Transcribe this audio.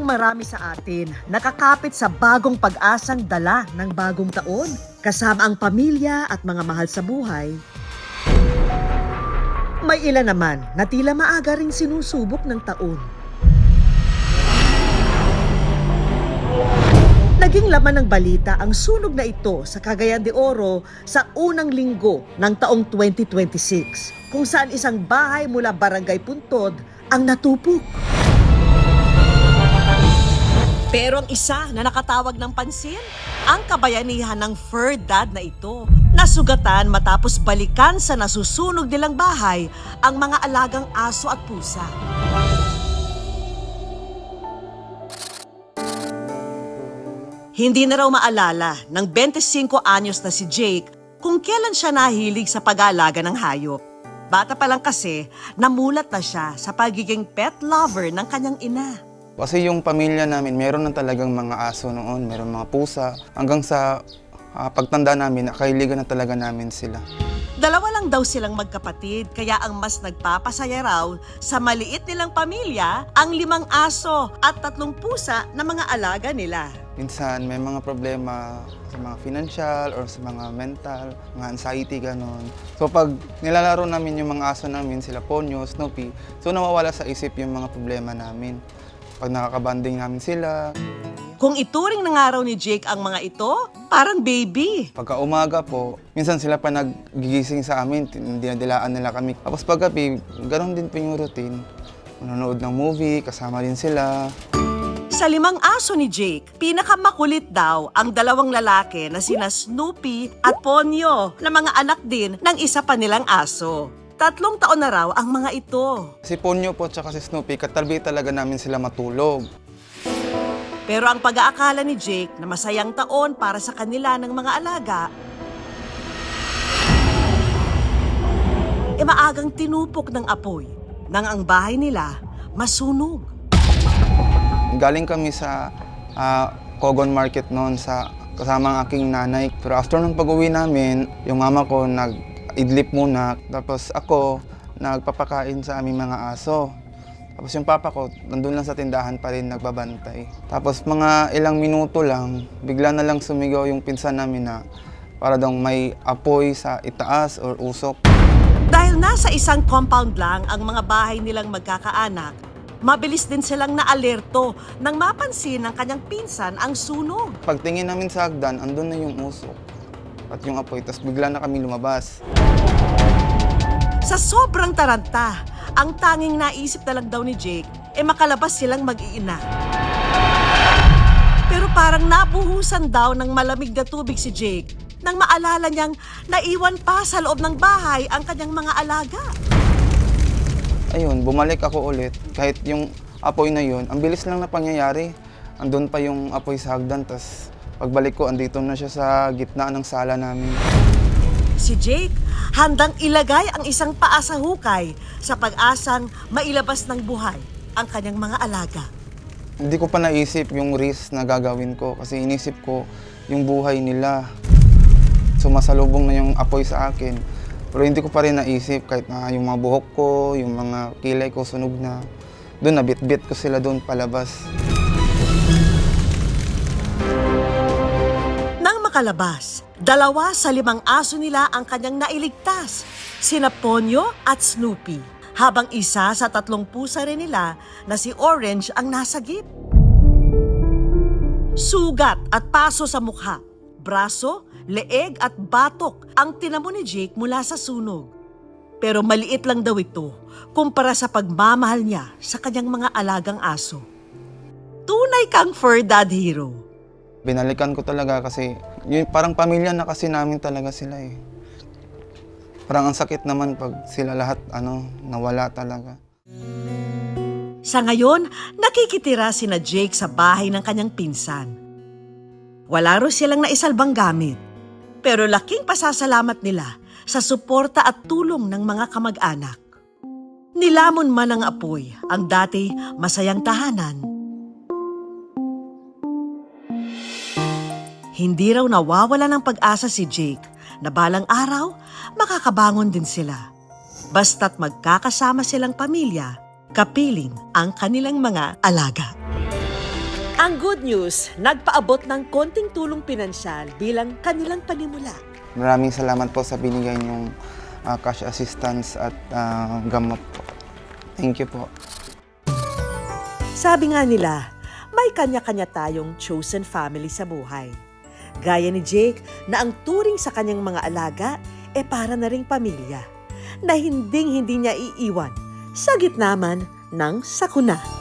marami sa atin nakakapit sa bagong pag-asang dala ng bagong taon. Kasama ang pamilya at mga mahal sa buhay. May ilan naman na tila maaga ring sinusubok ng taon. Naging laman ng balita ang sunog na ito sa Cagayan de Oro sa unang linggo ng taong 2026, kung saan isang bahay mula Barangay Puntod ang natupok. Pero ang isa na nakatawag ng pansin, ang kabayanihan ng fur dad na ito. Nasugatan matapos balikan sa nasusunog nilang bahay ang mga alagang aso at pusa. Hindi na raw maalala ng 25 anyos na si Jake kung kailan siya nahilig sa pag-aalaga ng hayop. Bata pa lang kasi, namulat na siya sa pagiging pet lover ng kanyang ina. Kasi yung pamilya namin, meron na talagang mga aso noon, meron mga pusa. Hanggang sa pagtanda namin, nakahiligan na talaga namin sila. Dalawa lang daw silang magkapatid, kaya ang mas nagpapasaya raw sa maliit nilang pamilya ang 5 aso at 3 pusa na mga alaga nila. Minsan may mga problema sa mga financial or sa mga mental, mga anxiety, ganon. So pag nilalaro namin yung mga aso namin, sila Ponyo, Snoopy, so nawawala sa isip yung mga problema namin. Pag nakakabanding namin sila. Kung ituring ng araw ni Jake ang mga ito, parang baby. Pagka umaga po, minsan sila pa nagigising sa amin, dinadilaan nila kami. Tapos paggabi, ganon din po yung routine. Manonood ng movie, kasama din sila. Sa 5 aso ni Jake, pinakamakulit daw ang 2 lalaki na sina Snoopy at Ponyo na mga anak din ng isa pa nilang aso. 3 taon na raw ang mga ito. Si Ponyo po at si Snoopy, katabi talaga namin sila matulog. Pero ang pag-aakala ni Jake na masayang taon para sa kanila ng mga alaga, maagang tinupok ng apoy nang ang bahay nila masunog. Galing kami sa Cogon Market noon kasama ang aking nanay. Pero after nung pag-uwi namin, yung mama ko nag-idlip muna. Tapos ako nagpapakain sa aming mga aso. Tapos yung papa ko, nandun lang sa tindahan pa rin nagbabantay. Tapos mga ilang minuto lang, bigla na lang sumigaw yung pinsan namin na para daw may apoy sa itaas or usok. Dahil nasa isang compound lang ang mga bahay nilang magkakaanak, mabilis din silang naalerto nang mapansin ng kanyang pinsan ang sunog. Pagtingin namin sa hagdan, andun na yung usok at yung apoy, tapos bigla na kami lumabas. Sa sobrang taranta, ang tanging naisip na lang daw ni Jake makalabas silang mag-iina. Pero parang nabuhusan daw ng malamig na tubig si Jake nang maalala niyang naiwan pa sa loob ng bahay ang kanyang mga alaga. Ayun, bumalik ako ulit. Kahit yung apoy na yun, ang bilis lang na pangyayari. Andun pa yung apoy sa hagdan, tas pagbalik ko, andito na siya sa gitna ng sala namin. Si Jake, handang ilagay ang isang paa sa hukay sa pag-asang mailabas ng buhay ang kanyang mga alaga. Hindi ko pa naisip yung risk na gagawin ko kasi inisip ko yung buhay nila. Sumasalubong na yung apoy sa akin. Pero hindi ko pa rin naisip kahit na yung mga buhok ko, yung mga kilay ko sunog na. Doon, nabit-bit ko sila doon palabas. Nang makalabas, 2 sa 5 aso nila ang kanyang nailigtas, sina Ponyo at Snoopy, habang isa sa 3 pusa rin nila na si Orange ang nasagip. Sugat at paso sa mukha, braso, leeg at batok ang tinamo ni Jake mula sa sunog. Pero maliit lang daw ito kumpara sa pagmamahal niya sa kanyang mga alagang aso. Tunay kang fur dad hero. Binalikan ko talaga kasi parang pamilya na kasi namin talaga sila eh. Parang ang sakit naman pag sila lahat nawala talaga. Sa ngayon, nakikitira sina Jake sa bahay ng kanyang pinsan. Wala ro silang naisalbang gamit. Pero laking pasasalamat nila sa suporta at tulong ng mga kamag-anak. Nilamon man ng apoy ang dati masayang tahanan. Hindi raw nawawala ng pag-asa si Jake na balang araw makakabangon din sila. Basta't magkakasama silang pamilya, kapiling ang kanilang mga alaga. Ang good news, nagpaabot ng konting tulong pinansyal bilang kanilang panimula. Maraming salamat po sa binigay niyong cash assistance at gamot po. Thank you po. Sabi nga nila, may kanya-kanya tayong chosen family sa buhay. Gaya ni Jake na ang turing sa kanyang mga alaga para na ring pamilya na hinding-hindi niya iiwan sa gitna man ng sakuna.